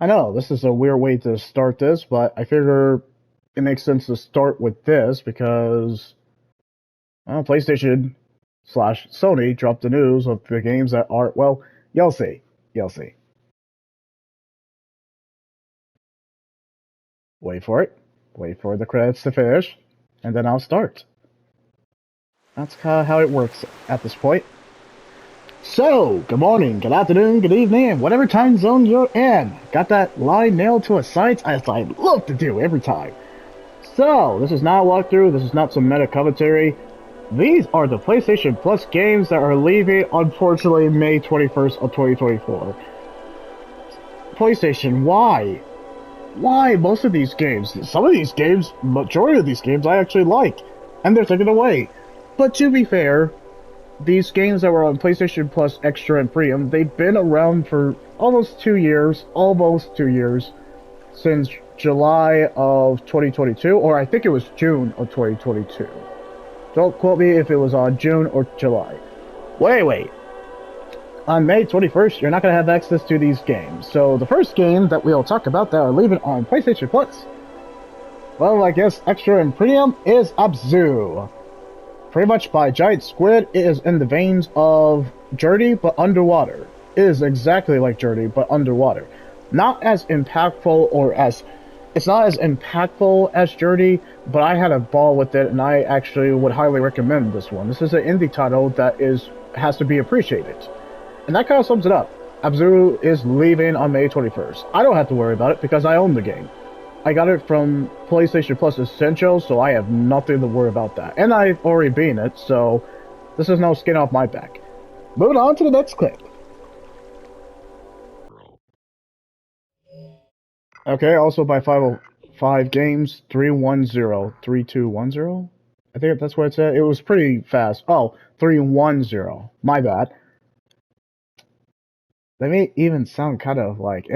I know this is a weird way to start this, but I figure it makes sense to start with this because PlayStation slash Sony dropped the news of the games that are, well, you'll see. You'll see. Wait for it. Wait for the credits to finish, and then I'll start. That's kind of how it works at this point. So, good morning, good afternoon, good evening, and whatever time zone you're in. Got that line nailed to a site as I love to do every time. So, this is not a walkthrough, this is not some meta commentary. These are the PlayStation Plus games that are leaving, unfortunately, May 21st of 2024. PlayStation, why? Why most of these games? Some of these games, majority of these games, I actually like, and they're taken away. But to be fair, these games that were on PlayStation Plus Extra and Premium, they've been around for almost 2 years, since July of 2022, or I think it was June of 2022. Don't quote me if it was on June or July. Wait. On May 21st, you're not going to have access to these games. So the first game that we'll talk about that are leaving on PlayStation Plus, well, I guess Extra and Premium, is Abzu. Pretty much by Giant Squid, it is in the veins of Journey, but underwater. It is exactly like Journey, but underwater. Not as impactful it's not as impactful as Journey, but I had a ball with it, and I actually would highly recommend this one. This is an indie title that has to be appreciated. And that kind of sums it up. Abzu is leaving on May 21st. I don't have to worry about it because I own the game. I got it from PlayStation Plus Essential, so I have nothing to worry about that. And I've already beaten it, so this is no skin off my back. Moving on to the next clip. Okay, also by 505 Games, 310. I think that's what it said. It was pretty fast. Oh, 310. My bad. They may even sound kind of like,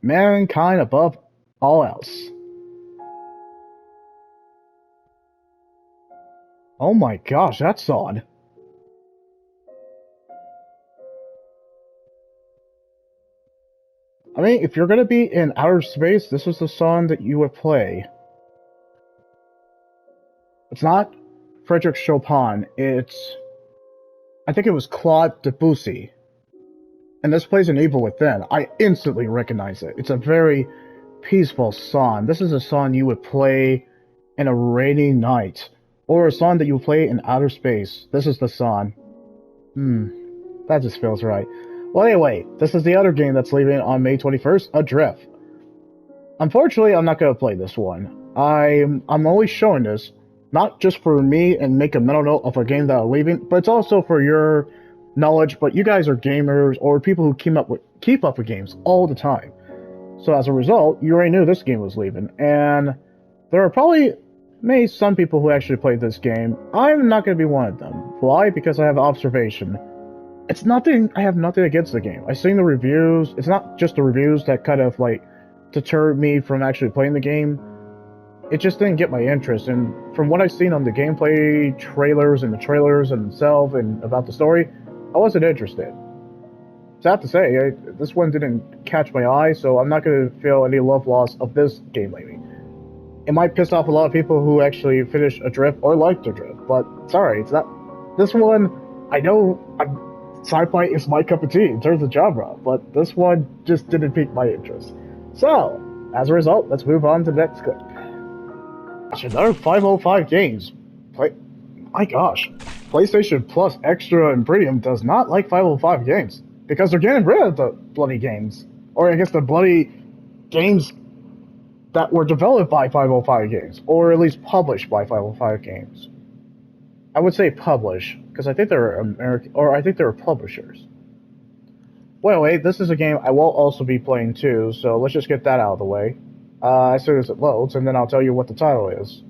mankind above all else. Oh my gosh, that's odd. I mean, if you're gonna be in outer space, this is the song that you would play. It's not Frederick Chopin, I think it was Claude Debussy. And this plays an Evil Within. I instantly recognize it. It's a very peaceful song. This is a song you would play in a rainy night, or a song that you play in outer space. This is the song. That just feels right. Well, anyway, this is the other game that's leaving on May 21st, Adrift. Unfortunately, I'm not going to play this one. I'm only showing this, not just for me and make a mental note of a game that I'm leaving, but it's also for your knowledge. But you guys are gamers or people who keep up with games all the time. So as a result, you already knew this game was leaving. And there are probably maybe some people who actually played this game. I'm not going to be one of them. Why? Because I have observation. I have nothing against the game. I've seen the reviews. It's not just the reviews that kind of like deterred me from actually playing the game. It just didn't get my interest. And from what I've seen on the gameplay trailers and the trailers themselves and about the story, I wasn't interested. Sad to say, this one didn't catch my eye, so I'm not going to feel any love loss of this game lately. It might piss off a lot of people who actually finished Adrift or liked Adrift, but sorry, it's not. This one, I know sci-fi is my cup of tea in terms of genre, but this one just didn't pique my interest. So, as a result, let's move on to the next clip. Another 505 Games. My gosh, PlayStation Plus Extra and Premium does not like 505 Games because they're getting rid of the bloody games, or I guess the bloody games that were developed by 505 Games, or at least published by 505 Games. I would say publish, because I think they're American, or I think they're publishers. Well, wait, this is a game I will also be playing too, so let's just get that out of the way. As soon as it loads, and then I'll tell you what the title is.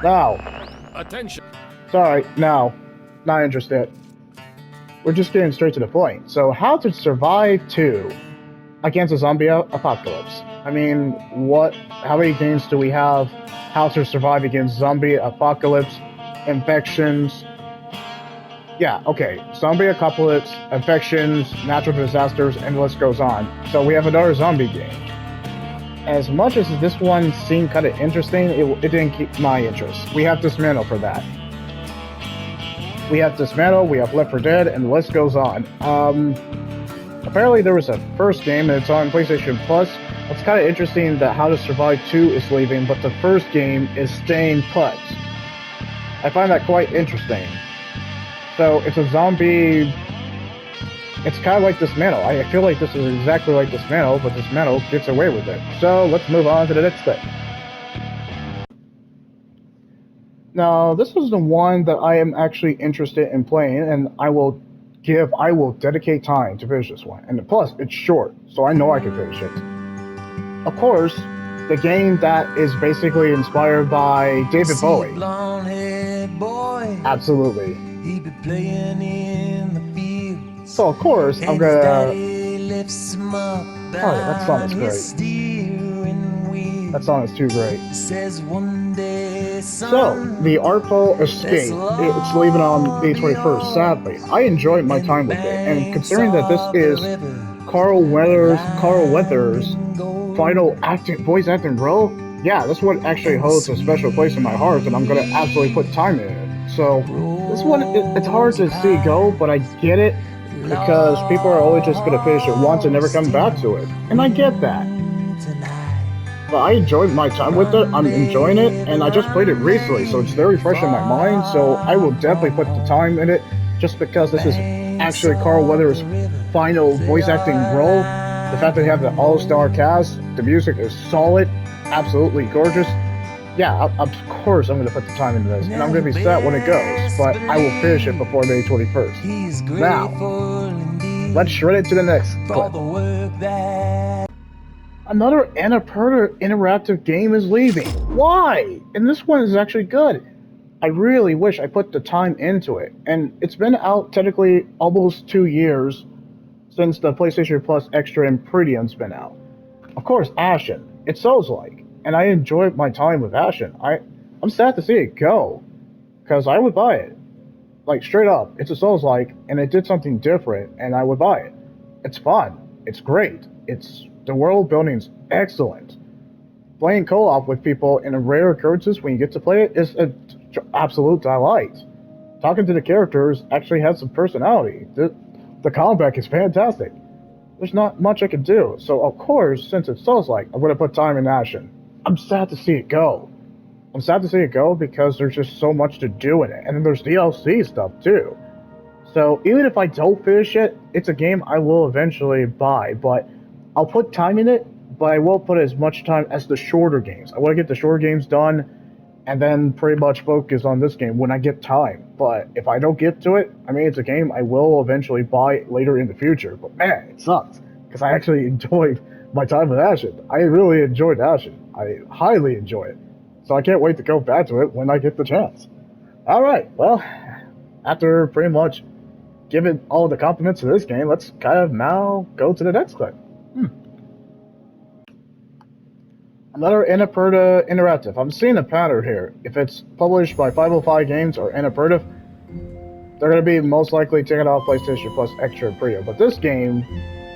Now. Attention. Sorry, now. Not interested. We're just getting straight to the point. So, How to Survive 2 against a zombie apocalypse. I mean, how many games do we have? How to survive against zombie apocalypse, infections, Yeah, okay. Zombie apocalypse, infections, natural disasters, and the list goes on. So we have another zombie game. As much as this one seemed kind of interesting, it didn't keep my interest. We have Dismantle for that. We have Dismantle, we have Left 4 Dead, and the list goes on. Apparently there was a first game, and it's on PlayStation Plus. It's kind of interesting that How to Survive 2 is leaving, but the first game is staying put. I find that quite interesting. So it's a zombie. It's kind of like Dismantle. I feel like this is exactly like Dismantle, but Dismantle gets away with it. So let's move on to the next thing. Now, this is the one that I am actually interested in playing, and I will dedicate time to finish this one. And plus, it's short, so I know I can finish it. Of course, the game that is basically inspired by David Bowie. Absolutely. He be playing in the field. So of course I'm gonna. Oh yeah, that song is great. That song is too great. Says one day, So the Artful Escape, it's leaving on May 21st. Sadly, I enjoyed my time with it, and considering that this is Carl Weathers' final voice acting role, yeah, this one actually holds a special place in my heart, and I'm gonna absolutely put time in it. So this one, it's hard to see go, but I get it because people are always just gonna finish it once and never come back to it, and I get that. But I enjoyed my time with it. I'm enjoying it, and I just played it recently, so it's very fresh in my mind. So I will definitely put the time in it, just because this is actually Carl Weathers' final voice acting role. The fact that they have the all-star cast, the music is solid, absolutely gorgeous. Yeah, of course I'm going to put the time into this, and I'm going to be sad when it goes, but I will finish it before May 21st. Now, let's shred it to the next clip. Another Annapurna interactive game is leaving. Why? And this one is actually good. I really wish I put the time into it. And it's been out technically almost 2 years since the PlayStation Plus Extra and Premium's been out. Of course, Ashen. It's Souls-like. And I enjoyed my time with Ashen. I'm sad to see it go. Because I would buy it. Like, straight up, it's a Souls-like, and it did something different, and I would buy it. It's fun. It's great. The world building's excellent. Playing co-op with people in a rare occurrences when you get to play it is an absolute delight. Talking to the characters actually has some personality. The combat is fantastic. There's not much I can do, so of course, since it sounds like, I'm going to put time in Ashen. I'm sad to see it go. I'm sad to see it go because there's just so much to do in it, and then there's DLC stuff too. So even if I don't finish it, it's a game I will eventually buy, but I'll put time in it, but I won't put as much time as the shorter games. I want to get the shorter games done, and then pretty much focus on this game when I get time. But if I don't get to it, I mean, it's a game I will eventually buy later in the future. But man, it sucks, because I actually enjoyed my time with Ashen. I really enjoyed Ashen. I highly enjoy it. So I can't wait to go back to it when I get the chance. Alright, well, after pretty much giving all the compliments to this game, let's kind of now go to the next clip. Another Annapurna Interactive. I'm seeing a pattern here. If it's published by 505 Games or Annapurna, they're going to be most likely taking off PlayStation Plus Extra and Premium. But this game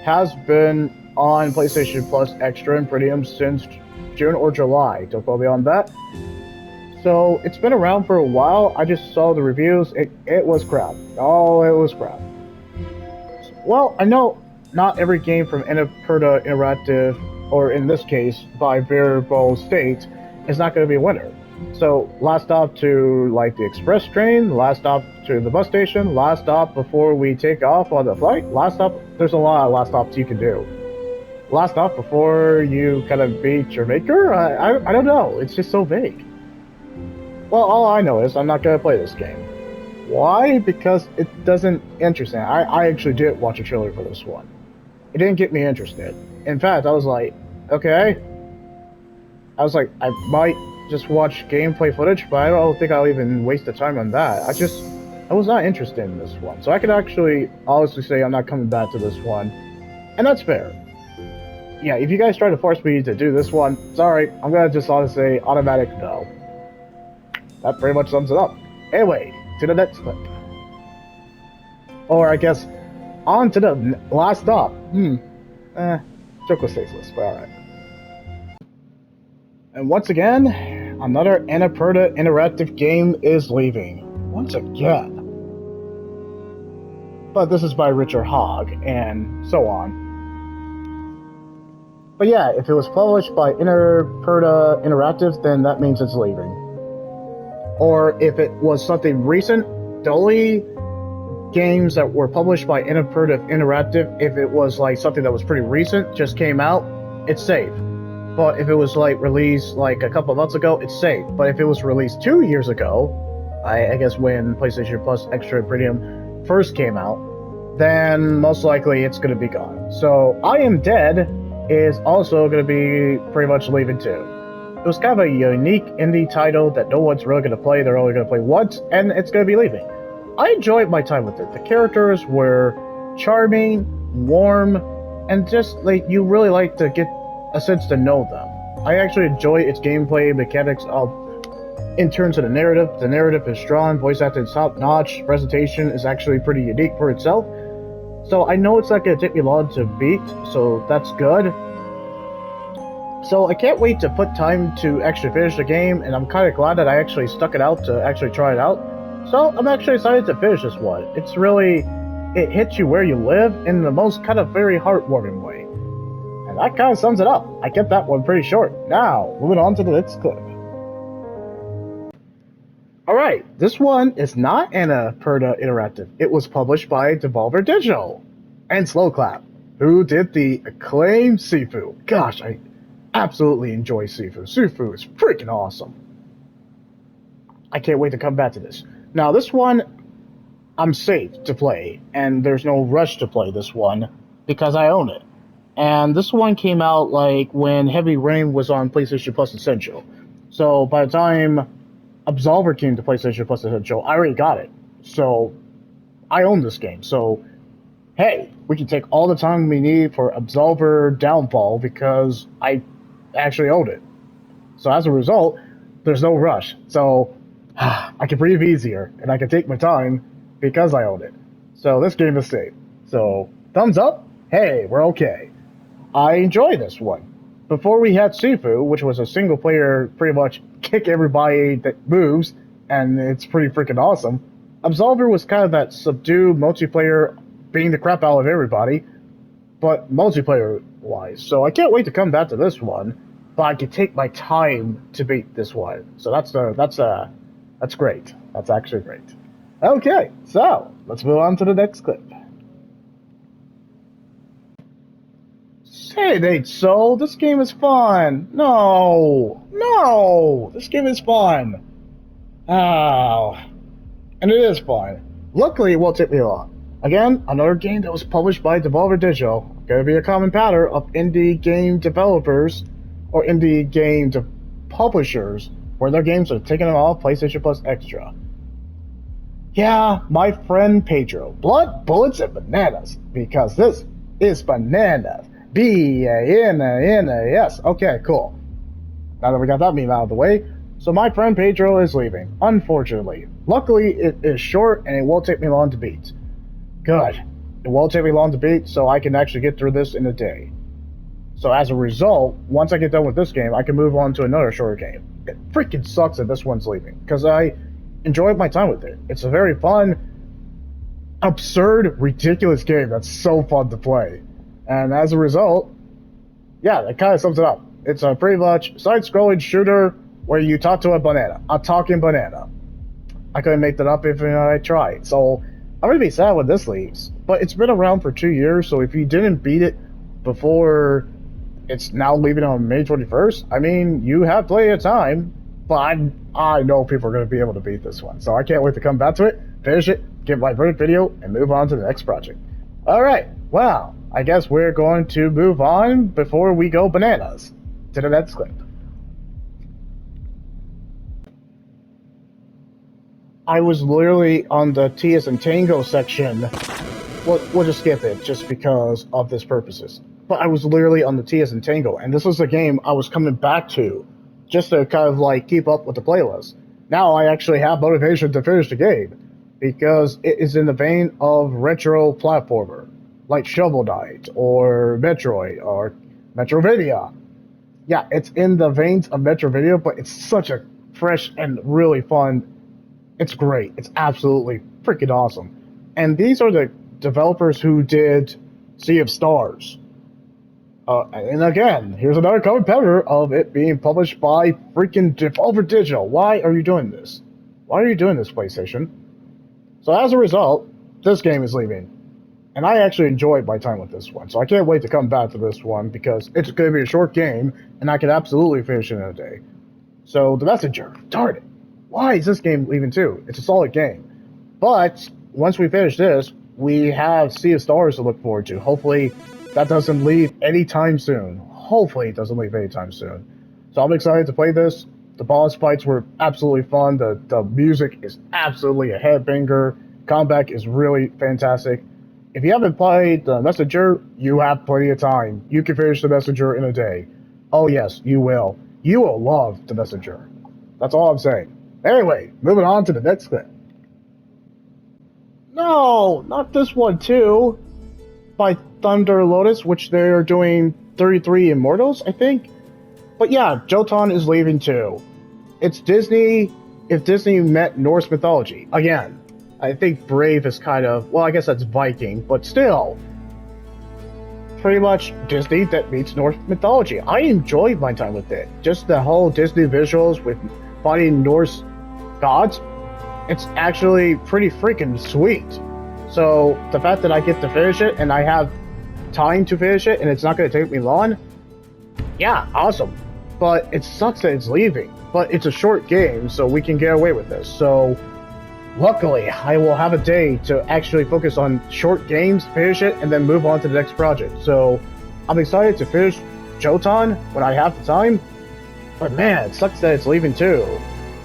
has been on PlayStation Plus Extra and Premium since June or July. Don't quote me on that. So it's been around for a while. I just saw the reviews. It was crap. Oh, it was crap. Well, I know not every game from Annapurna Interactive, or in this case, by Variable State, is not going to be a winner. So, last stop to, like, the express train, last stop to the bus station, last stop before we take off on the flight, last stop, there's a lot of last stops you can do. Last stop before you kind of beat your maker? I don't know, it's just so vague. Well, all I know is I'm not going to play this game. Why? Because it doesn't interest me. I actually did watch a trailer for this one. It didn't get me interested. In fact, I was like, okay. I was like, I might just watch gameplay footage, but I don't think I'll even waste the time on that. I was not interested in this one. So I could actually honestly say I'm not coming back to this one. And that's fair. Yeah, if you guys try to force me to do this one, sorry, I'm gonna just honestly say automatic no. That pretty much sums it up. Anyway, to the next clip. Or I guess on to the last stop. Joke was tasteless, but alright. And once again, another Annapurna interactive game is leaving. Once again. But this is by Richard Hogg, and so on. But yeah, if it was published by Annapurna Interactive, then that means it's leaving. Or if it was something recent, the only games that were published by Annapurna Interactive, if it was like something that was pretty recent, just came out, it's safe. But if it was like released like a couple of months ago, it's safe. But if it was released 2 years ago, I guess when PlayStation Plus Extra Premium first came out, then most likely it's going to be gone. So I Am Dead is also going to be pretty much leaving too. It was kind of a unique indie title that no one's really going to play. They're only going to play once, and it's going to be leaving. I enjoyed my time with it. The characters were charming, warm, and just like you really like to get a sense to know them. I actually enjoy its gameplay mechanics in terms of the narrative. The narrative is strong, voice acting is top notch, presentation is actually pretty unique for itself. So I know it's not going to take me long to beat, so that's good. So I can't wait to put time to actually finish the game, and I'm kind of glad that I actually stuck it out to actually try it out. So I'm actually excited to finish this one. It's really, it hits you where you live in the most kind of very heartwarming way. And that kind of sums it up. I kept that one pretty short. Now, moving on to the next clip. Alright, this one is not Annapurna Interactive. It was published by Devolver Digital and Slowclap, who did the acclaimed Sifu. Gosh, I absolutely enjoy Sifu. Sifu is freaking awesome. I can't wait to come back to this. Now, this one, I'm safe to play, and there's no rush to play this one because I own it. And this one came out like when Heavy Rain was on PlayStation Plus Essential. So by the time Absolver came to PlayStation Plus Essential, I already got it. So I own this game. So hey, we can take all the time we need for Absolver Downfall because I actually own it. So as a result, there's no rush. So I can breathe easier and I can take my time because I own it. So this game is safe. So thumbs up. Hey, we're okay. I enjoy this one. Before we had Sifu, which was a single player, pretty much kick everybody that moves, and it's pretty freaking awesome. Absolver was kind of that subdued multiplayer, beating the crap out of everybody, but multiplayer-wise. So I can't wait to come back to this one, but I can take my time to beat this one. So that's great. That's actually great. Okay, so let's move on to the next clip. Hey, Nate, so this game is fun. No, this game is fun. Oh, and it is fun. Luckily, it won't take me long. Again, another game that was published by Devolver Digital. Gonna be a common pattern of indie game developers or indie game publishers where their games are taken off PlayStation Plus Extra. Yeah, my friend Pedro. Blood, bullets, and bananas. Because this is bananas. B-A-N-A-N-A-S. Okay, cool. Now that we got that meme out of the way, so my friend Pedro is leaving, unfortunately. Luckily, it is short and it won't take me long to beat. Good. It won't take me long to beat, so I can actually get through this in a day. So as a result, once I get done with this game, I can move on to another shorter game. It freaking sucks that this one's leaving, because I enjoyed my time with it. It's a very fun, absurd, ridiculous game that's so fun to play. And as a result, yeah, that kind of sums it up. It's a pretty much side-scrolling shooter where you talk to a talking banana. I couldn't make that up if I tried. So I'm going to be sad when this leaves. But it's been around for 2 years, so if you didn't beat it before it's now leaving on May 21st, I mean, you have plenty of time. But I know people are going to be able to beat this one. So I can't wait to come back to it, finish it, get my verdict video, and move on to the next project. Alright, well, I guess we're going to move on before we go bananas to the next clip. I was literally on the Tias and Tango section. We'll just skip it just because of this purposes. But I was literally on the Tias and Tango, and this was a game I was coming back to just to kind of like keep up with the playlist. Now I actually have motivation to finish the game. because it is in the vein of retro platformer, like Shovel Knight or Metroid or Metrovania. Yeah, it's in the veins of Metrovania, but it's such a fresh and really fun. It's great. It's absolutely freaking awesome. And these are the developers who did Sea of Stars. And again, here's another competitor of it being published by freaking Devolver Digital. Why are you doing this? Why are you doing this, PlayStation? So as a result, this game is leaving. And I actually enjoyed my time with this one, so I can't wait to come back to this one because it's going to be a short game, and I can absolutely finish it in a day. So, The Messenger, darn it. Why is this game leaving too? It's a solid game. But, once we finish this, we have Sea of Stars to look forward to. Hopefully, that doesn't leave anytime soon. Hopefully, it doesn't leave anytime soon. So, I'm excited to play this. The boss fights were absolutely fun. The music is absolutely a headbanger. Combat is really fantastic. If you haven't played The Messenger, you have plenty of time. You can finish The Messenger in a day. Oh yes, you will. You will love The Messenger. That's all I'm saying. Anyway, moving on to the next clip. No, not this one too. By Thunder Lotus, which they're doing 33 Immortals, I think. But yeah, Jotun is leaving too. It's Disney, if Disney met Norse mythology. Again, I think Brave is kind of, well, I guess that's Viking, but still. Pretty much Disney that meets Norse mythology. I enjoyed my time with it. Just the whole Disney visuals with fighting Norse gods, it's actually pretty freaking sweet. So the fact that I get to finish it and I have time to finish it and it's not going to take me long, yeah, awesome. But it sucks that it's leaving. But it's a short game, so we can get away with this. So luckily, I will have a day to actually focus on short games, finish it, and then move on to the next project. So, I'm excited to finish Jotun when I have the time. But man, it sucks that it's leaving too.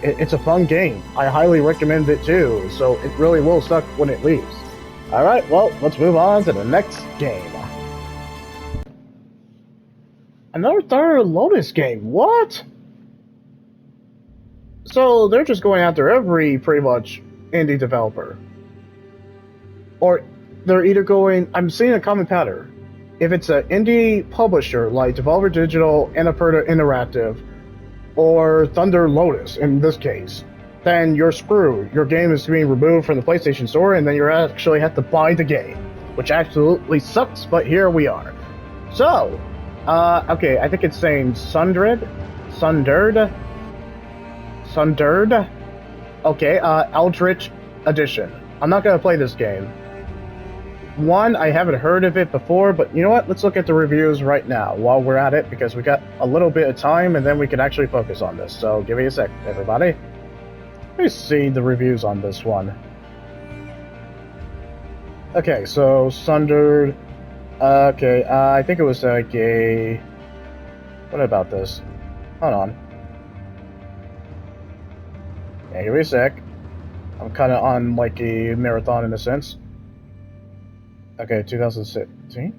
It's a fun game. I highly recommend it too. So, it really will suck when it leaves. Alright, well, let's move on to the next game. Another Thunder Lotus game. What? So, they're just going after every, pretty much, indie developer. Or they're either going, I'm seeing a common pattern. If it's an indie publisher like Devolver Digital, Annapurna Interactive, or Thunder Lotus in this case, then you're screwed. Your game is being removed from the PlayStation Store and then you actually have to buy the game. Which absolutely sucks, but here we are. So, okay, I think it's saying Sundered? Okay, Eldritch Edition. I'm not gonna play this game. One, I haven't heard of it before, but you know what? Let's look at the reviews right now while we're at it, because we got a little bit of time, and then we can actually focus on this. So give me a sec, everybody. Let me see the reviews on this one. Okay, so Sundered. Okay, I think it was like a... What about this? Hold on. Yeah, give me a sec. I'm kind of on like a marathon in a sense. Okay, 2016.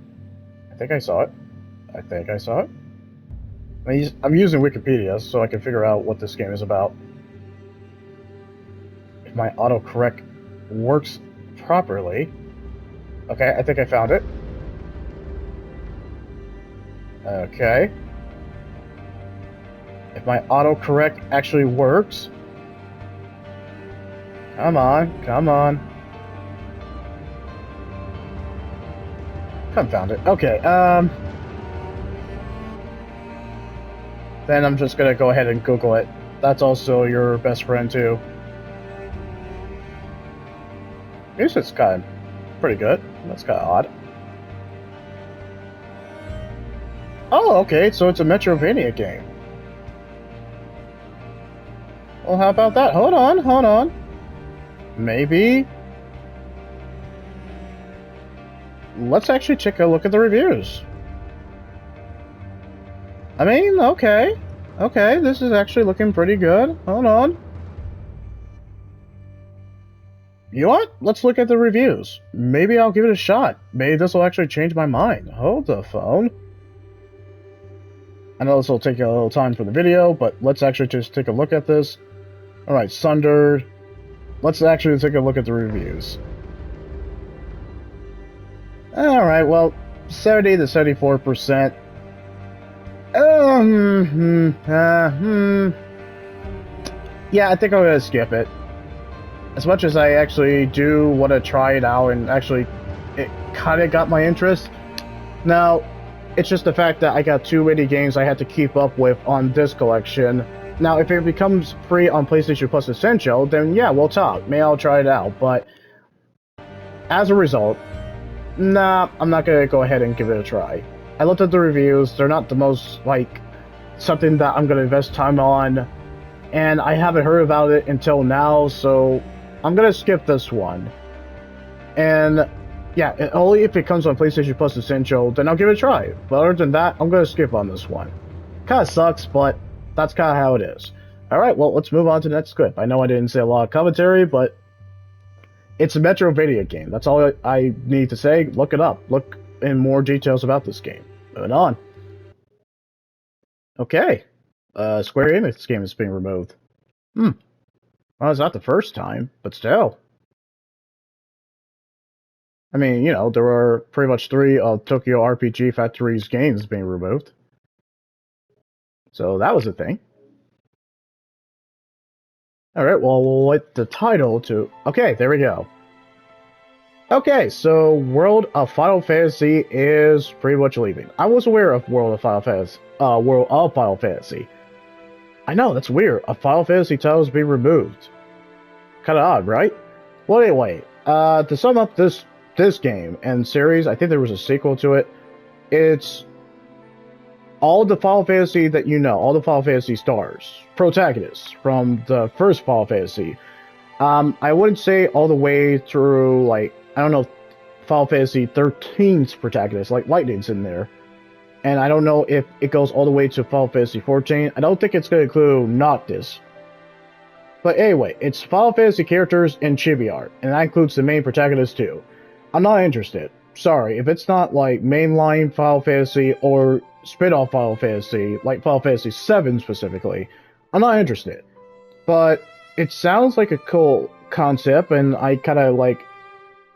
I think I saw it. I'm using Wikipedia so I can figure out what this game is about. If my autocorrect works properly. Okay, I think I found it. Okay. If my autocorrect actually works. Come on. Confound it. Okay, then I'm just gonna go ahead and Google it. That's also your best friend, too. I guess it's kind of pretty good. That's kind of odd. Oh, okay, so it's a Metrovania game. Well, how about that? Hold on. Maybe... Let's actually take a look at the reviews. I mean, okay, this is actually looking pretty good. Hold on. You know what? Let's look at the reviews. Maybe I'll give it a shot. Maybe this will actually change my mind. Hold the phone. I know this will take a little time for the video, but let's actually just take a look at this. Alright, Sundered. let's actually take a look at the reviews. Alright, well, 70 to 74%. Yeah, I think I'm gonna skip it. As much as I actually do want to try it out and actually it kind of got my interest. Now, it's just the fact that I got too many games I had to keep up with on this collection. Now, if it becomes free on PlayStation Plus Essential, then yeah, we'll talk. Maybe I'll try it out, but as a result, nah, I'm not gonna go ahead and give it a try. I looked at the reviews, they're not the most, like, something that I'm gonna invest time on, and I haven't heard about it until now, so I'm gonna skip this one. And yeah, only if it comes on PlayStation Plus Essential, then I'll give it a try. But other than that, I'm gonna skip on this one. Kinda sucks, but that's kinda how it is. Alright, well, let's move on to the next clip. I know I didn't say a lot of commentary, but it's a Metroidvania game. That's all I need to say. Look it up. Look in more details about this game. Moving on. Okay. Square Enix game is being removed. Well, it's not the first time, but still. I mean, you know, there were pretty much 3 of Tokyo RPG Factory's games being removed. So that was a thing. Alright, well, we'll let the title to... Okay, there we go. Okay, so World of Final Fantasy is pretty much leaving. I was aware of World of Final Fantasy. I know, that's weird. A Final Fantasy title is being removed. Kinda odd, right? Well, anyway, to sum up this game and series, I think there was a sequel to it. It's all the Final Fantasy that you know, all the Final Fantasy stars, protagonists from the first Final Fantasy. I wouldn't say all the way through, like, I don't know, Final Fantasy 13's protagonist, like Lightning's in there. And I don't know if it goes all the way to Final Fantasy 14. I don't think it's going to include Noctis. But anyway, it's Final Fantasy characters and chibi art, and that includes the main protagonist too. I'm not interested. Sorry, if it's not like mainline Final Fantasy or spin-off Final Fantasy, like Final Fantasy 7 specifically, I'm not interested. But it sounds like a cool concept, and I kind of like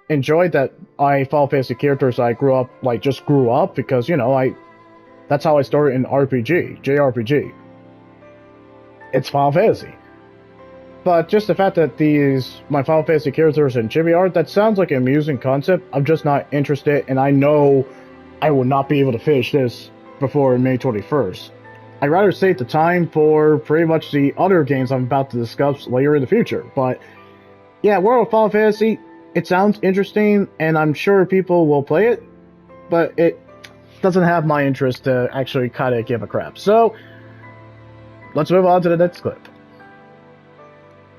enjoyed that Final Fantasy characters I grew up because, you know, that's how I started in RPG, JRPG. It's Final Fantasy. But just the fact that my Final Fantasy characters and chibi art, that sounds like an amusing concept. I'm just not interested, and I know I will not be able to finish this before May 21st. I'd rather save the time for pretty much the other games I'm about to discuss later in the future. But yeah, World of Final Fantasy, it sounds interesting, and I'm sure people will play it, but it doesn't have my interest to actually kind of give a crap. So, let's move on to the next clip.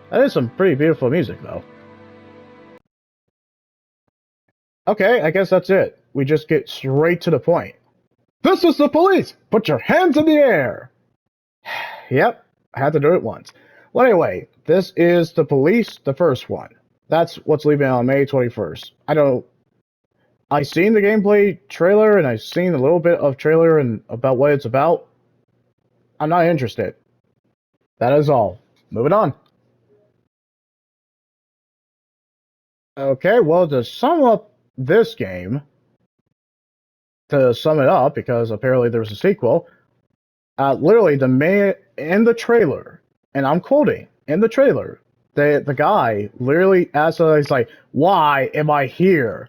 That is some pretty beautiful music, though. Okay, I guess that's it. We just get straight to the point. This is the police! Put your hands in the air! Yep, I had to do it once. Well, anyway, this is the police, the first one. That's what's leaving on May 21st. I've seen the gameplay trailer, and I've seen a little bit of trailer and about what it's about. I'm not interested. That is all. Moving on. Okay, well, to sum up this game, to sum it up, because apparently there's a sequel, literally in the trailer, and I'm quoting, in the trailer, the guy literally asks, he's like, why am I here?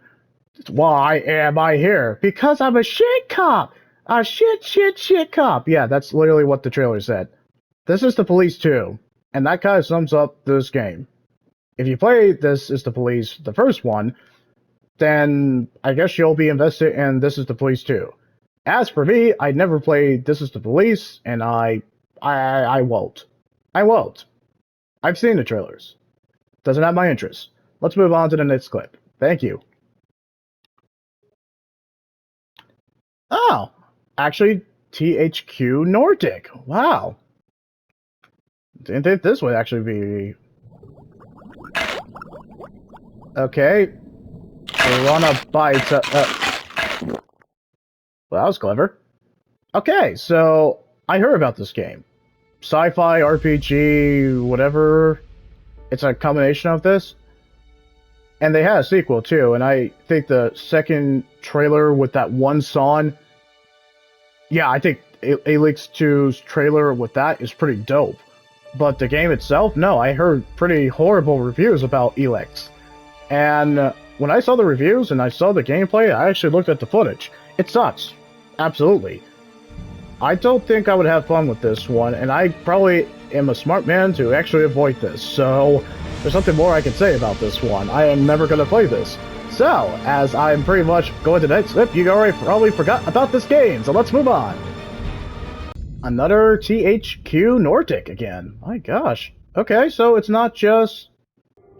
Why am I here? Because I'm a shit cop! A shit cop! Yeah, that's literally what the trailer said. This is the police too, and that kind of sums up this game. If you play This Is the Police, the first one, then I guess you'll be invested in This Is the Police too. As for me, I never played This Is the Police, and I won't. I won't. I've seen the trailers. Doesn't have my interest. Let's move on to the next clip. Thank you. Oh, actually, THQ Nordic. Wow. Didn't think this would actually be... Okay. Piranha Bytes. Well, that was clever. Okay, so I heard about this game. Sci-fi RPG, whatever. It's a combination of this. And they had a sequel too, and I think the second trailer with that one song, yeah, I think Alex 2's trailer with that is pretty dope. But the game itself, no, I heard pretty horrible reviews about Elex. And when I saw the reviews and I saw the gameplay, I actually looked at the footage. It sucks. Absolutely. I don't think I would have fun with this one, and I probably am a smart man to actually avoid this. So, there's nothing more I can say about this one. I am never going to play this. So, as I'm pretty much going to the next clip, you already probably forgot about this game, so let's move on. Another THQ Nordic again. My gosh. Okay, so it's not just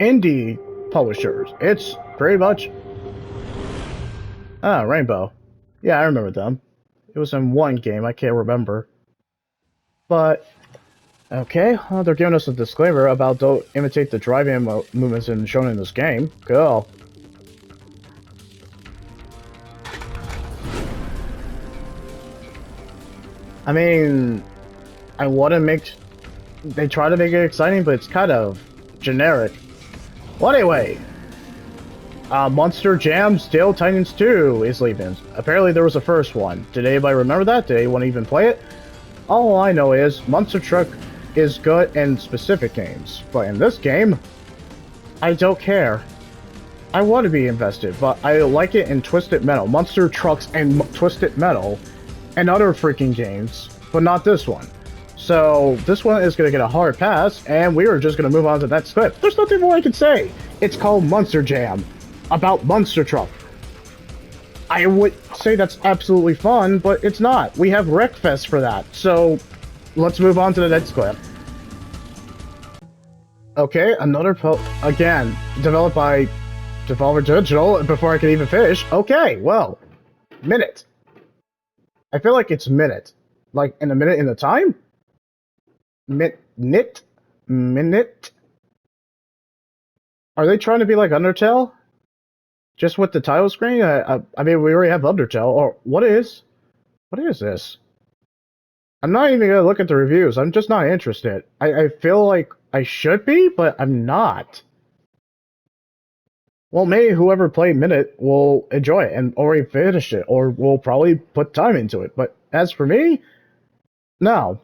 indie publishers. It's pretty much... Ah, Rainbow. Yeah, I remember them. It was in one game, I can't remember. But, okay, they're giving us a disclaimer about don't imitate the driving movements shown in this game. Cool. I mean, I want to make... They try to make it exciting, but it's kind of generic. Well, anyway, Monster Jam Steel Titans 2 is leaving. Apparently there was a first one. Did anybody remember that? Did anyone even play it? All I know is Monster Truck is good in specific games, but in this game, I don't care. I want to be invested, but I like it in Twisted Metal, Monster Trucks and Twisted Metal, and other freaking games, but not this one. So this one is going to get a hard pass, and we are just going to move on to the next clip. There's nothing more I can say. It's called Monster Jam, about Monster Truck. I would say that's absolutely fun, but it's not. We have Wreckfest for that, so let's move on to the next clip. Okay, another again, developed by Devolver Digital, before I can even finish. Okay, well, Minute. I feel like it's Minute. Like, in a minute in the time? Minute? Are they trying to be like Undertale? Just with the title screen? I mean, we already have Undertale. Or, what is this? I'm not even gonna look at the reviews. I'm just not interested. I feel like I should be, but I'm not. Well, maybe whoever played Minute will enjoy it and already finish it, or will probably put time into it. But as for me, no.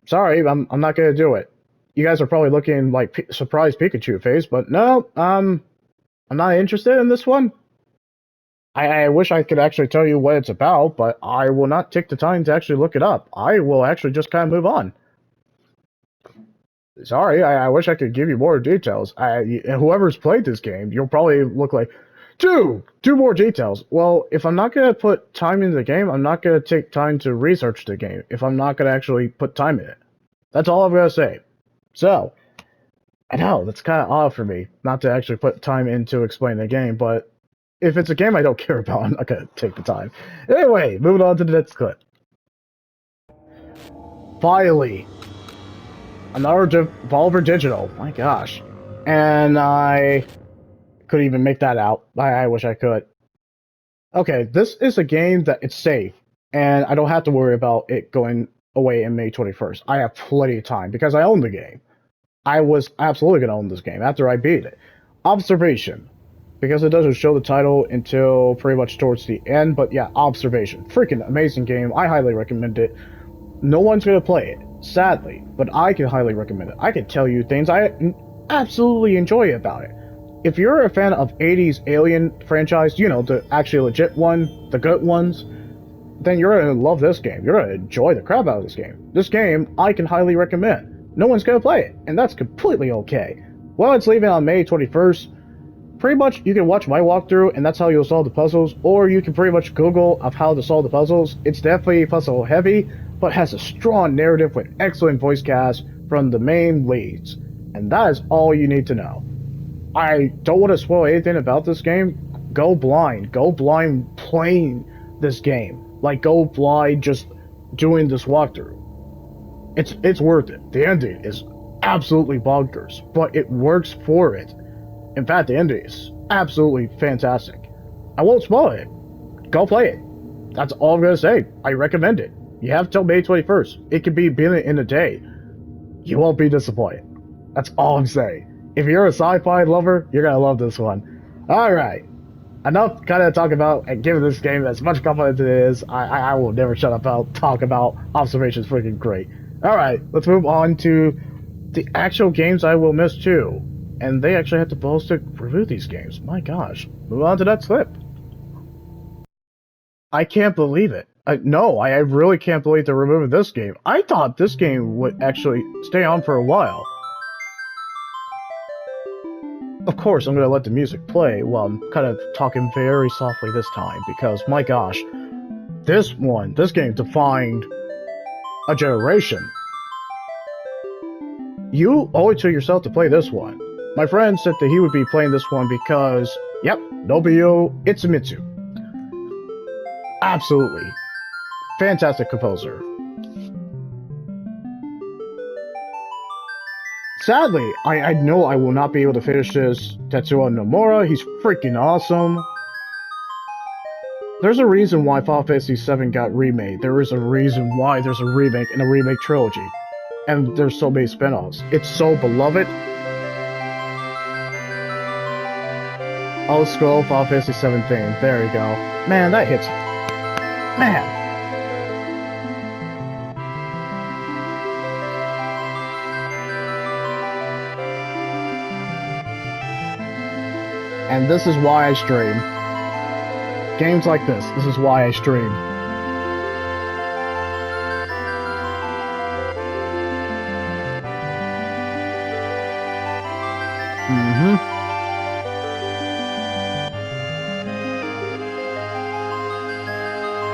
Sorry, I'm not gonna do it. You guys are probably looking like surprised Pikachu face, but no, I'm not interested in this one. I wish I could actually tell you what it's about, but I will not take the time to actually look it up. I will actually just kind of move on. Sorry, I wish I could give you more details. Whoever's played this game, you'll probably look like, two more details. Well, if I'm not gonna put time into the game, I'm not gonna take time to research the game. If I'm not gonna actually put time in it, that's all I'm gonna say. So, I know that's kind of odd for me not to actually put time into explaining the game, but if it's a game I don't care about, I'm not gonna take the time. Anyway, moving on to the next clip. Finally, another Devolver Digital. My gosh. And I couldn't even make that out. I wish I could. Okay, this is a game that it's safe, and I don't have to worry about it going away in May 21st. I have plenty of time because I own the game. I was absolutely going to own this game after I beat it. Observation. Because it doesn't show the title until pretty much towards the end, but yeah, Observation. Freaking amazing game. I highly recommend it. No one's going to play it, sadly, but I can highly recommend it. I can tell you things I absolutely enjoy about it. If you're a fan of 80s Alien franchise, you know, the actually legit one, the good ones, then you're going to love this game. You're going to enjoy the crap out of this game. This game, I can highly recommend. No one's going to play it, and that's completely okay. Well, it's leaving on May 21st. Pretty much, you can watch my walkthrough, and that's how you'll solve the puzzles, or you can pretty much Google of how to solve the puzzles. It's definitely puzzle heavy, but has a strong narrative with excellent voice cast from the main leads. And that is all you need to know. I don't want to spoil anything about this game. Go blind. Go blind playing this game. Like, go blind just doing this walkthrough. It's worth it. The ending is absolutely bonkers, but it works for it. In fact, the ending is absolutely fantastic. I won't spoil it. Go play it. That's all I'm going to say. I recommend it. You have till May 21st. It could be beaten in a day. You won't be disappointed. That's all I'm saying. If you're a sci-fi lover, you're gonna love this one. Alright. Enough kind of talk about and giving this game as much compliment as it is. I will never shut up. I'll talk about observations freaking great. Alright, let's move on to the actual games I will miss too. And they actually have the balls to review these games. My gosh. Move on to that slip. I can't believe it. No, I really can't believe they're removing this game. I thought this game would actually stay on for a while. Of course, I'm going to let the music play while I'm kind of talking very softly this time, because my gosh, this game defined a generation. You owe it to yourself to play this one. My friend said that he would be playing this one because, yep, Nobuo Itsumitsu. Absolutely. Fantastic composer. Sadly, I know I will not be able to finish this Tetsuo Nomura. He's freaking awesome. There's a reason why Final Fantasy VII got remade. There is a reason why there's a remake and a remake trilogy. And there's so many spin-offs. It's so beloved. Oh, scroll Final Fantasy VII theme. There you go. Man, that hits. Man. And this is why I stream. Games like this is why I stream.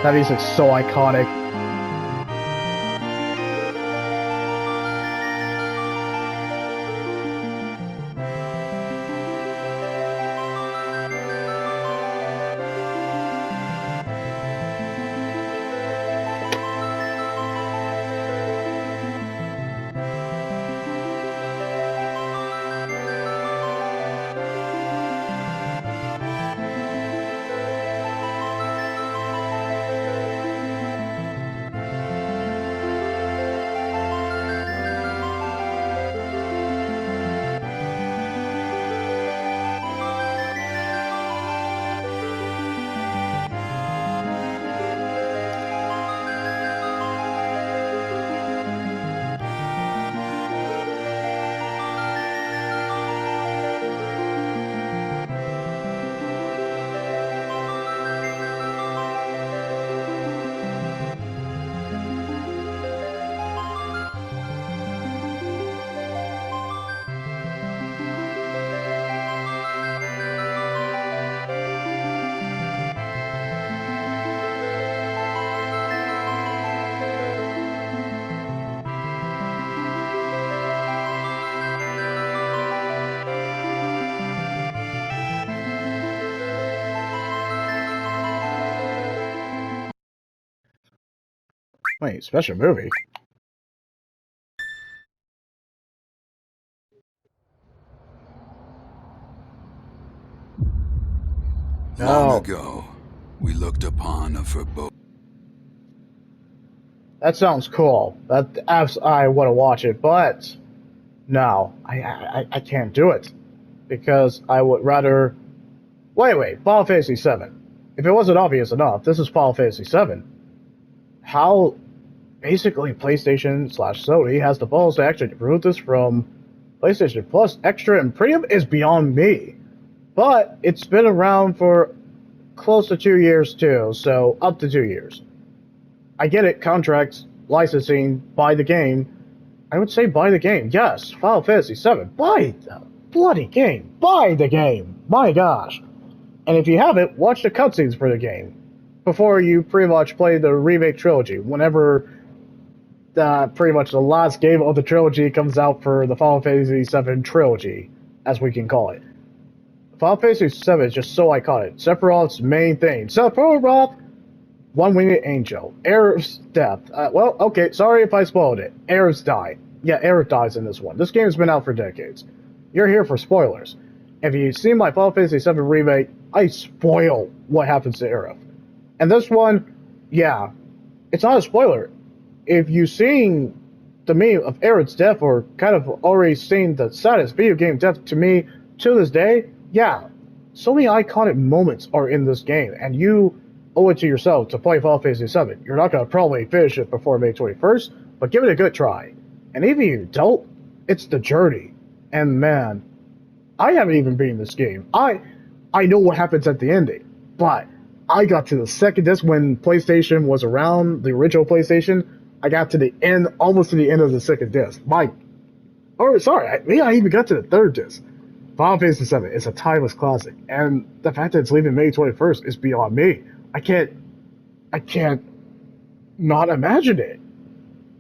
That music's so iconic. Wait, special movie? Long ago, we looked upon a foreboding. That sounds cool. I want to watch it, but no, I can't do it because I would rather. Wait, Final Fantasy VII. If it wasn't obvious enough, this is Final Fantasy VII. How basically PlayStation/Sony has the balls to actually remove this from PlayStation Plus Extra and Premium is beyond me. But it's been around for close to 2 years too, so up to 2 years. I get it, contracts, licensing, buy the game. I would say buy the game, yes, Final Fantasy VII, buy the bloody game, buy the game, my gosh. And if you haven't, watch the cutscenes for the game before you pretty much play the remake trilogy, whenever pretty much the last game of the trilogy comes out for the Final Fantasy VII trilogy, as we can call it. Final Fantasy VII is just so iconic. Sephiroth's main thing. Sephiroth, one-winged angel. Aerith's death. Well, okay, sorry if I spoiled it. Aerith's died. Yeah, Aerith dies in this one. This game's been out for decades. You're here for spoilers. If you've seen my Final Fantasy VII remake, I spoil what happens to Aerith. And this one, yeah, it's not a spoiler. If you've seen the meme of Aerith's death, or kind of already seeing the saddest video game death to me to this day, yeah, so many iconic moments are in this game, and you owe it to yourself to play Final Fantasy VII. You're not going to probably finish it before May 21st, but give it a good try. And even if you don't, it's the journey. And man, I haven't even beaten this game. I know what happens at the ending, but I got to the second disc when PlayStation was around, the original PlayStation. I got to the end, almost to the end of the second disc. I even got to the third disc. Final Fantasy VII is a timeless classic, and the fact that it's leaving May 21st is beyond me. I can't not imagine it.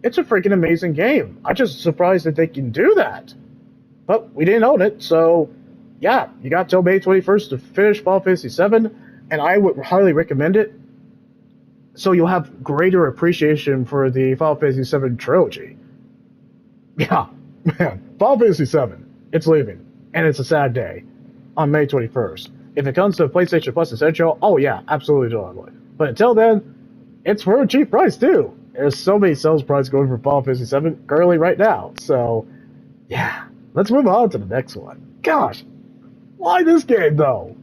It's a freaking amazing game. I'm just surprised that they can do that. But we didn't own it, so yeah, you got till May 21st to finish Final Fantasy VII, and I would highly recommend it. So you'll have greater appreciation for the Final Fantasy VII trilogy. Yeah, man, Final Fantasy VII, it's leaving. And it's a sad day on May 21st. If it comes to PlayStation Plus Essential, oh yeah, absolutely totally. But until then, it's for a cheap price too. There's so many sales prices going for Final Fantasy VII currently right now. So, yeah, let's move on to the next one. Gosh, why this game though?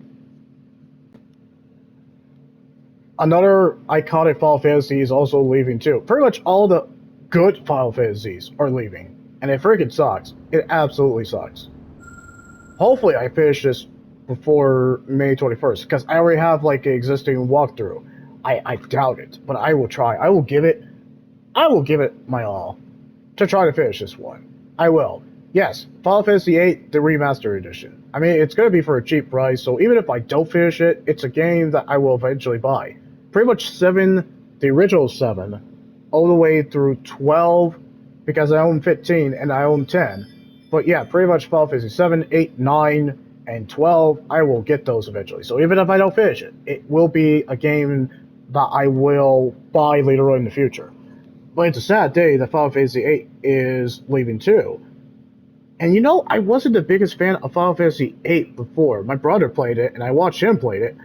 Another iconic Final Fantasy is also leaving too. Pretty much all the good Final Fantasies are leaving. And it freaking sucks. It absolutely sucks. Hopefully I finish this before May 21st, because I already have like an existing walkthrough. I doubt it, but I will try. I will give it my all to try to finish this one. I will. Yes, Final Fantasy VIII, the Remastered Edition. I mean, it's going to be for a cheap price, so even if I don't finish it, it's a game that I will eventually buy. Pretty much 7, the original 7, all the way through 12, because I own 15 and I own 10. But yeah, pretty much Final Fantasy 7, 8, 9, and 12, I will get those eventually. So even if I don't finish it, it will be a game that I will buy later on in the future. But it's a sad day that Final Fantasy 8 is leaving too. And you know, I wasn't the biggest fan of Final Fantasy 8 before. My brother played it, and I watched him play it.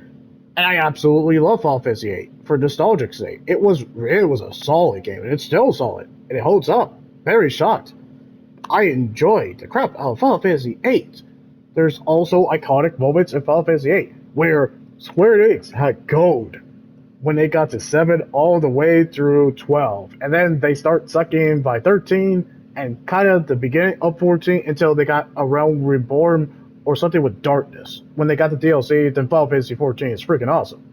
And I absolutely love Final Fantasy 8 for nostalgic's sake. It was a solid game, and it's still solid. And it holds up. Very shocked. I enjoyed the crap out of Final Fantasy VIII. There's also iconic moments in Final Fantasy VIII where Square Enix had gold when they got to 7 all the way through 12. And then they start sucking by 13 and kind of the beginning of 14 until they got a Realm Reborn or something with Darkness. When they got the DLC, then Final Fantasy 14 is freaking awesome.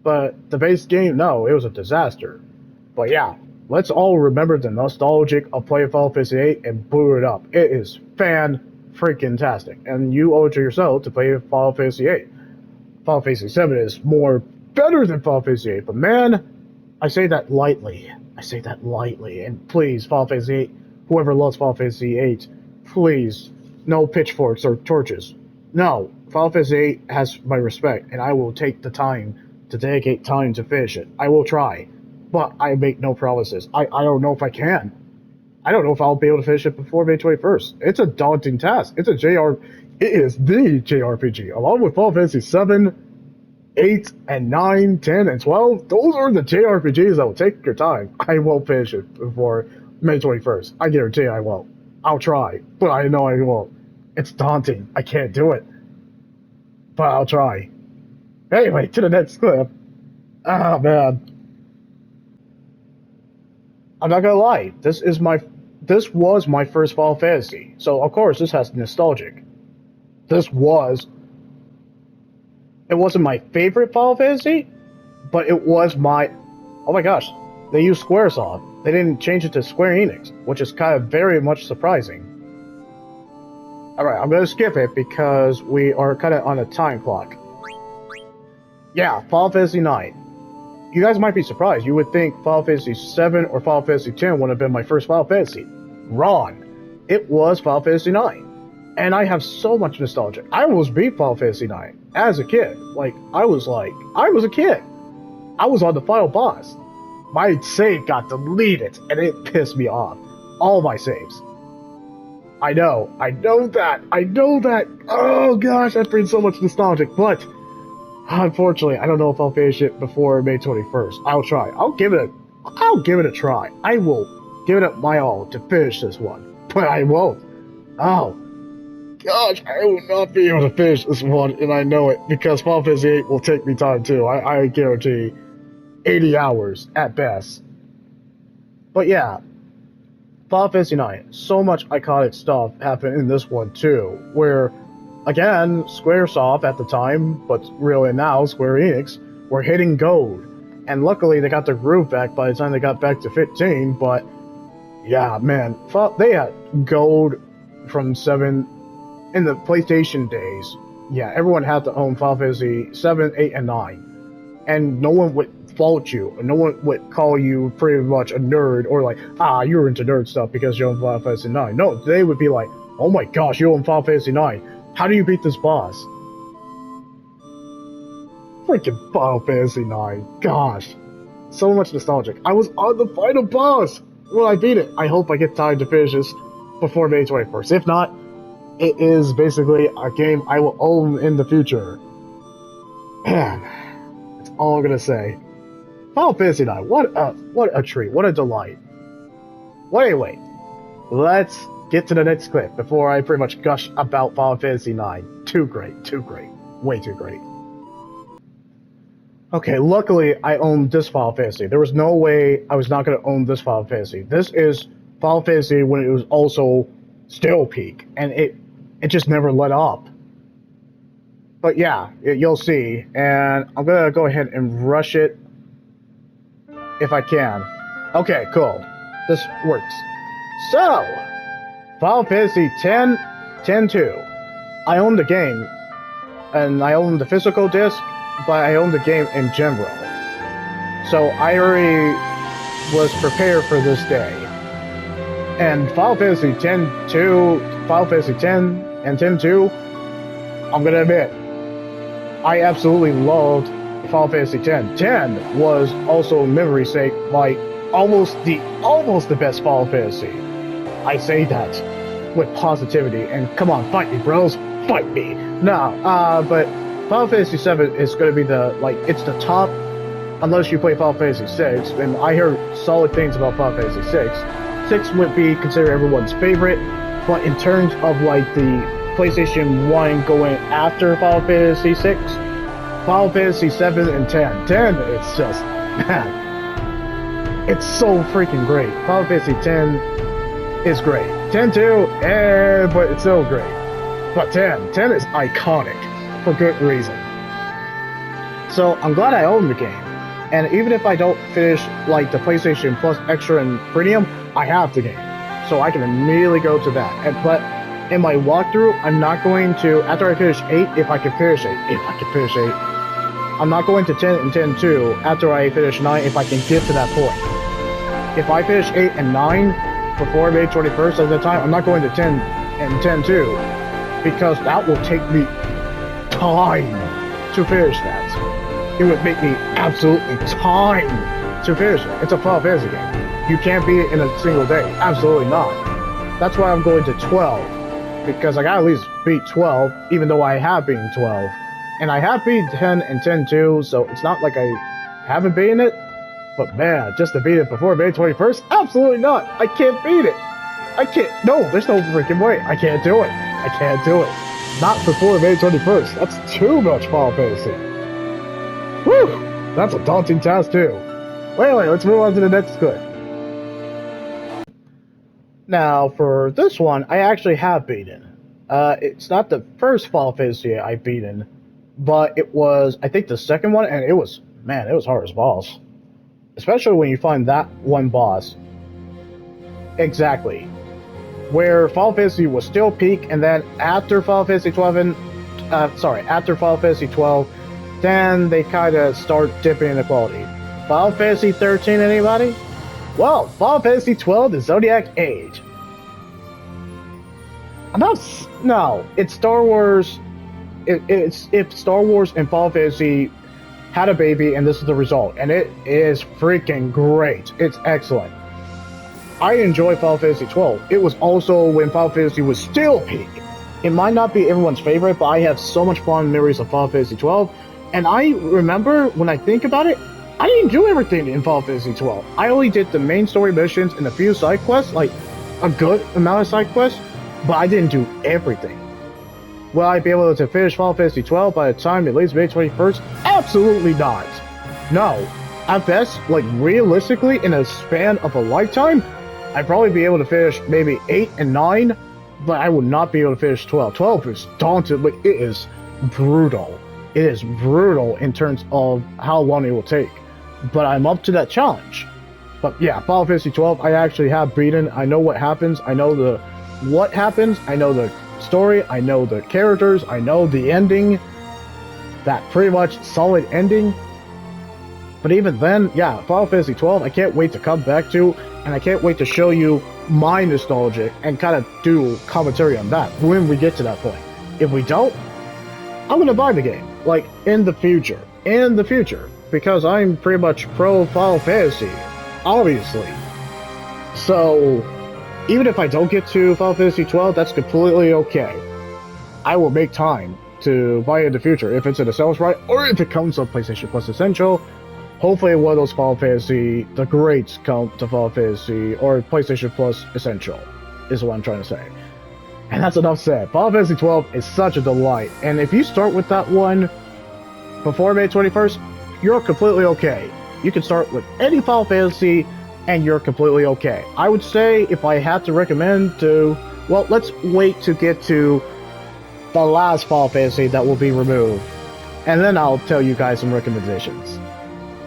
But the base game, no, it was a disaster. But yeah. Let's all remember the nostalgic of playing Final Fantasy VIII and boot it up. It is fan-freaking-tastic. And you owe it to yourself to play Final Fantasy VIII. Final Fantasy VII is more better than Final Fantasy VIII. But man, I say that lightly. And please, Final Fantasy VIII, whoever loves Final Fantasy VIII, please, no pitchforks or torches. No, Final Fantasy VIII has my respect, and I will take the time to dedicate time to finish it. I will try. But I make no promises. I don't know if I can. I don't know if I'll be able to finish it before May 21st. It's a daunting task. It is the JRPG. Along with Final Fantasy 7, 8, and 9, 10, and 12, those are the JRPGs that will take your time. I won't finish it before May 21st. I guarantee I won't. I'll try, but I know I won't. It's daunting. I can't do it. But I'll try. Anyway, to the next clip. Ah, man. I'm not gonna lie, this was my first Final Fantasy, so of course this has nostalgic. It wasn't my favorite Final Fantasy, but it was my, oh my gosh, they used Squaresoft. They didn't change it to Square Enix, which is kind of very much surprising. Alright, I'm gonna skip it because we are kind of on a time clock. Yeah, Final Fantasy 9. You guys might be surprised. You would think Final Fantasy 7 or Final Fantasy 10 would have been my first Final Fantasy. Wrong. It was Final Fantasy 9. And I have so much nostalgia. I almost beat Final Fantasy 9 as a kid. I was a kid. I was on the final boss. My save got deleted, and it pissed me off. All my saves. I know that. Oh gosh, that brings so much nostalgia, but unfortunately, I don't know if I'll finish it before May 21st. I'll try. I'll give it a try. I will giving it my all to finish this one, but I won't. Oh, gosh, I will not be able to finish this one, and I know it, because Final Fantasy VIII will take me time too. I guarantee 80 hours at best. But yeah, Final Fantasy IX, so much iconic stuff happened in this one too, where, again, Squaresoft at the time, but really now Square Enix, were hitting gold. And luckily they got their groove back by the time they got back to 15, but yeah, man, they had gold from 7 in the PlayStation days. Yeah, everyone had to own Final Fantasy 7, 8, and 9. And no one would fault you, and no one would call you pretty much a nerd, or like, you're into nerd stuff because you own Final Fantasy 9. No, they would be like, oh my gosh, you own Final Fantasy 9. How do you beat this boss? Freaking Final Fantasy 9. Gosh. So much nostalgic. I was on the final boss when I beat it. I hope I get time to finish this before May 21st. If not, it is basically a game I will own in the future. Man, that's all I'm gonna say. Final Fantasy 9, what a treat, what a delight. Well, anyway, let's get to the next clip before I pretty much gush about Final Fantasy 9. Too great, way too great. Okay, luckily I own this Final Fantasy. There was no way I was not going to own this Final Fantasy. This is Final Fantasy when it was also still peak, and it just never let up. But yeah, you'll see, and I'm going to go ahead and rush it if I can. Okay, cool. This works. So, Final Fantasy X, 10-2. I own the game, and I own the physical disc, but I own the game in general. So I already was prepared for this day. And Final Fantasy X-2, Final Fantasy X and X-2, I'm gonna admit, I absolutely loved Final Fantasy X. 10 was also memory's sake like almost the best Final Fantasy. I say that with positivity, and come on, fight me, bros, fight me. No, but Final Fantasy VII is going to be it's the top, unless you play Final Fantasy VI, and I heard solid things about Final Fantasy VI. 6 would be considered everyone's favorite, but in terms of the PlayStation 1 going after Final Fantasy VI, Final Fantasy 7 and 10. 10, it's just, man, it's so freaking great. Final Fantasy 10 is great. 10 too, but it's still great. But 10 is iconic. For good reason. So I'm glad I own the game, and even if I don't finish the PlayStation Plus Extra and Premium, I have the game, so I can immediately go to that. But in my walkthrough, I'm not going to, after I finish 8, if I can finish 8, I'm not going to 10 and 10-2 after I finish 9 if I can get to that point. If I finish 8 and 9 before May 21st at the time, I'm not going to 10 and 10-2 because that will take me time to finish that. It would make me absolutely time to finish it. It's a Final Fantasy game. You can't beat it in a single day. Absolutely not. That's why I'm going to 12, because I gotta at least beat 12, even though I have beaten 12. And I have beaten 10 and 10 too, so it's not like I haven't beaten it. But man, just to beat it before May 21st? Absolutely not. I can't beat it. I can't. No, there's no freaking way. I can't do it. I can't do it. Not before May 21st. That's too much Final Fantasy. Whew! That's a daunting task too. Anyway, let's move on to the next clip. Now, for this one, I actually have beaten. It's not the first Final Fantasy I've beaten, but it was, I think, the second one, and it was hard as balls. Especially when you find that one boss. Exactly. Where Final Fantasy was still peak, and then after Final Fantasy 12, after Final Fantasy 12, then they kind of start dipping in the quality. Final Fantasy 13, anybody? Well, Final Fantasy 12, the Zodiac Age. No, it's Star Wars. It's if Star Wars and Final Fantasy had a baby, and this is the result, and it is freaking great. It's excellent. I enjoy Final Fantasy 12. It was also when Final Fantasy was still peak. It might not be everyone's favorite, but I have so much fond memories of Final Fantasy 12. And I remember, when I think about it, I didn't do everything in Final Fantasy 12. I only did the main story missions and a few side quests, like a good amount of side quests, but I didn't do everything. Will I be able to finish Final Fantasy 12 by the time it leaves May 21st? Absolutely not. No. At best, like realistically, in a span of a lifetime, I'd probably be able to finish maybe 8 and 9, but I would not be able to finish 12. 12 is daunting, but it is brutal. It is brutal in terms of how long it will take. But I'm up to that challenge. But yeah, Final Fantasy 12, I actually have beaten. I know what happens. I know what happens. I know the story. I know the characters. I know the ending. That pretty much solid ending. But even then, yeah, Final Fantasy 12, I can't wait to come back to, and I can't wait to show you my nostalgia and kind of do commentary on that when we get to that point. If we don't, I'm gonna buy the game, like, in the future, because I'm pretty much pro Final Fantasy, obviously. So, even if I don't get to Final Fantasy 12, that's completely okay. I will make time to buy it in the future, if it's in a sales right, or if it comes on PlayStation Plus Essential. Hopefully one of those Final Fantasy, the greats come to Final Fantasy, or PlayStation Plus Essential, is what I'm trying to say. And that's enough said. Final Fantasy 12 is such a delight, and if you start with that one before May 21st, you're completely okay. You can start with any Final Fantasy, and you're completely okay. I would say, if I had to recommend to, well, let's wait to get to the last Final Fantasy that will be removed, and then I'll tell you guys some recommendations.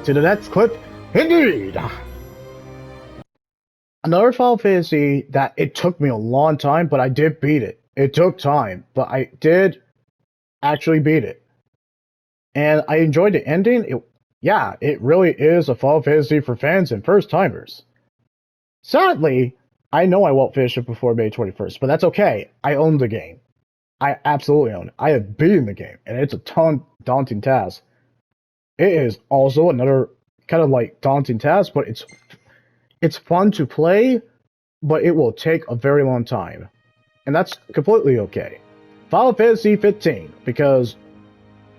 To the next clip, indeed! Another Final Fantasy that it took me a long time, but I did beat it. It took time, but I did actually beat it. And I enjoyed the ending. It really is a Final Fantasy for fans and first-timers. Sadly, I know I won't finish it before May 21st, but that's okay. I own the game. I absolutely own it. I have beaten the game, and it's a daunting task. It is also another kind of like daunting task, but it's fun to play, but it will take a very long time. And that's completely okay. Final Fantasy 15, because,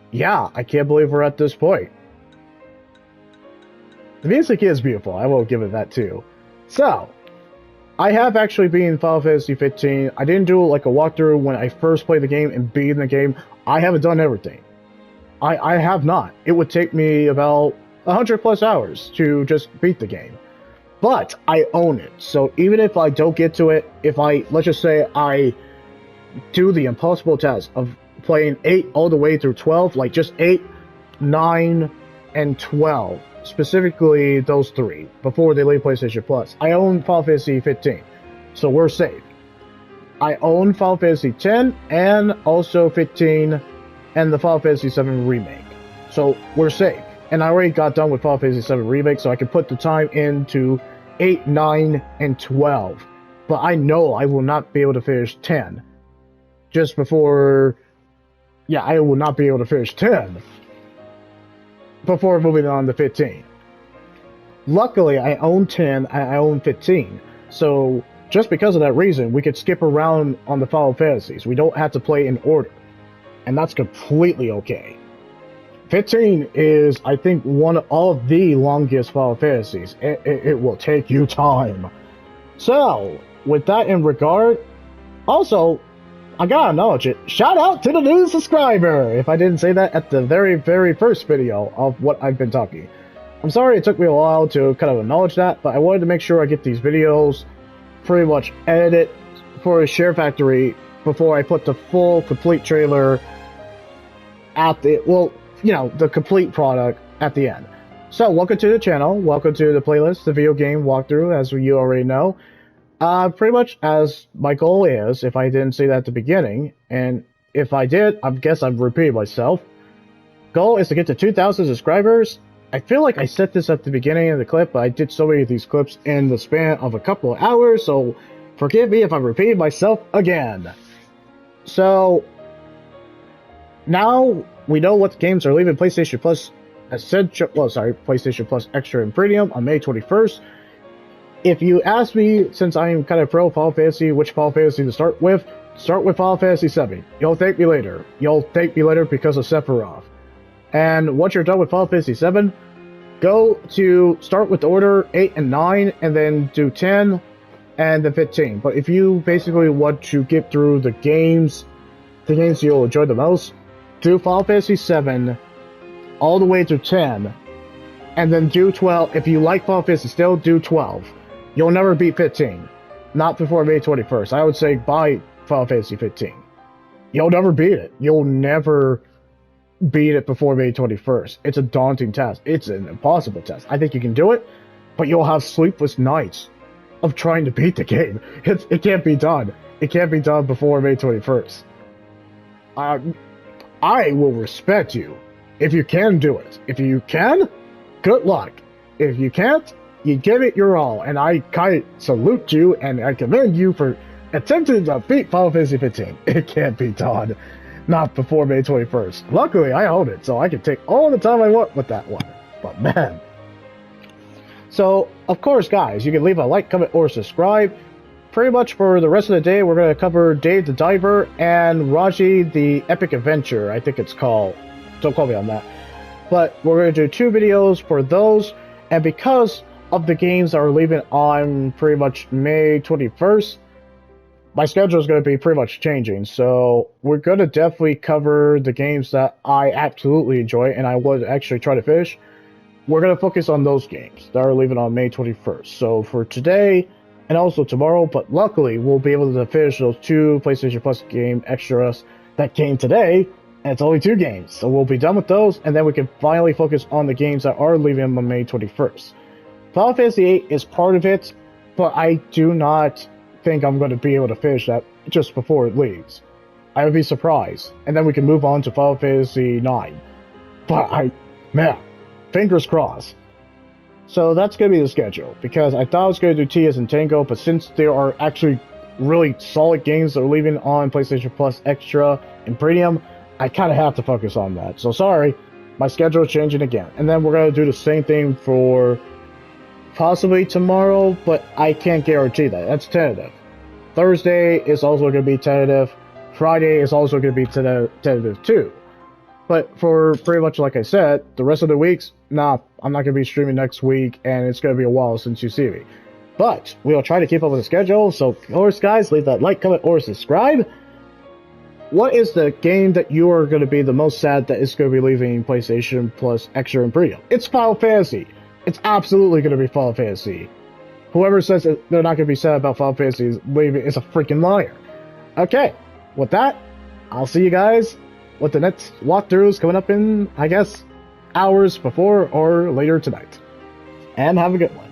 yeah, I can't believe we're at this point. The music is beautiful, I will give it that too. So, I have actually been Final Fantasy 15. I didn't do like a walkthrough when I first played the game and beat the game. I haven't done everything. I have not. It would take me about 100 plus hours to just beat the game. But I own it. So even if I don't get to it, let's just say I do the impossible task of playing 8 all the way through 12, like just 8, 9, and 12, specifically those 3, before they leave PlayStation Plus. I own Final Fantasy 15, so we're safe. I own Final Fantasy 10 and also 15 and the Final Fantasy 7 Remake. So we're safe. And I already got done with Final Fantasy 7 Remake, so I can put the time into 8, 9, and 12. But I know I will not be able to finish 10. Just before... Yeah, I will not be able to finish 10 before moving on to 15. Luckily, I own 10 and I own 15. So, just because of that reason, we could skip around on the Final Fantasies. We don't have to play in order. And that's completely okay. 15 is, I think, one of the longest Final Fantasies. It will take you time. So, with that in regard, also, I gotta acknowledge it. Shout out to the new subscriber! If I didn't say that at the very, very first video of what I've been talking. I'm sorry it took me a while to kind of acknowledge that, but I wanted to make sure I get these videos pretty much edited for a Share Factory before I put the full, complete trailer at the, well, you know, the complete product at the end. So, welcome to the channel, welcome to the playlist, the video game walkthrough, as you already know. Pretty much as my goal is, if I didn't say that at the beginning, and if I did, I guess I've repeated myself. Goal is to get to 2,000 subscribers. I feel like I said this at the beginning of the clip, but I did so many of these clips in the span of a couple of hours, so forgive me if I repeated myself again. So, now we know what games are leaving PlayStation Plus Essential, PlayStation Plus Extra and Premium on May 21st. If you ask me, since I'm kind of pro Final Fantasy, which Final Fantasy to start with Final Fantasy 7. You'll thank me later. You'll thank me later because of Sephiroth. And once you're done with Final Fantasy 7, start with order 8 and 9, and then do 10, and then 15. But if you basically want to get through the games you'll enjoy the most, do Final Fantasy 7 all the way to 10, and then do 12. If you like Final Fantasy still, do 12. You'll never beat 15. Not before May 21st. I would say buy Final Fantasy 15. You'll never beat it. You'll never beat it before May 21st. It's a daunting task. It's an impossible task. I think you can do it, but you'll have sleepless nights of trying to beat the game. It can't be done. It can't be done before May 21st. I will respect you if you can do it. If you can, good luck. If you can't, you give it your all, and I kind of salute you and I commend you for attempting to beat Final Fantasy 15. It can't be done. Not before May 21st. Luckily, I own it, so I can take all the time I want with that one. But man. So, of course, guys, you can leave a like, comment, or subscribe. Pretty much for the rest of the day, we're going to cover Dave the Diver and Raji the Epic Adventure, I think it's called. Don't quote me on that. But we're going to do 2 videos for those, and because of the games that are leaving on pretty much May 21st, my schedule is going to be pretty much changing. So we're going to definitely cover the games that I absolutely enjoy and I would actually try to finish. We're going to focus on those games that are leaving on May 21st. So for today and also tomorrow, but luckily we'll be able to finish those 2 PlayStation Plus game extras that came today. And it's only 2 games. So we'll be done with those, and then we can finally focus on the games that are leaving on May 21st. Final Fantasy VIII is part of it, but I do not think I'm going to be able to finish that just before it leaves. I would be surprised. And then we can move on to Final Fantasy IX. But man, fingers crossed. So that's going to be the schedule, because I thought I was going to do T as in Tango, but since there are actually really solid games that are leaving on PlayStation Plus Extra and Premium, I kind of have to focus on that. So sorry, my schedule is changing again. And then we're going to do the same thing for possibly tomorrow, but I can't guarantee that. That's tentative. Thursday is also going to be tentative. Friday is also going to be tentative too. But for pretty much like I said, the rest of the weeks, nah, I'm not going to be streaming next week, and it's going to be a while since you see me. But we'll try to keep up with the schedule, so of course, guys, leave that like, comment, or subscribe. What is the game that you are going to be the most sad that is going to be leaving PlayStation Plus Extra and Premium? It's Final Fantasy. It's absolutely going to be Final Fantasy. Whoever says that they're not going to be sad about Final Fantasy leaving is a freaking liar. Okay, with that, I'll see you guys with the next walkthroughs coming up in, I guess, hours before or later tonight. And have a good one.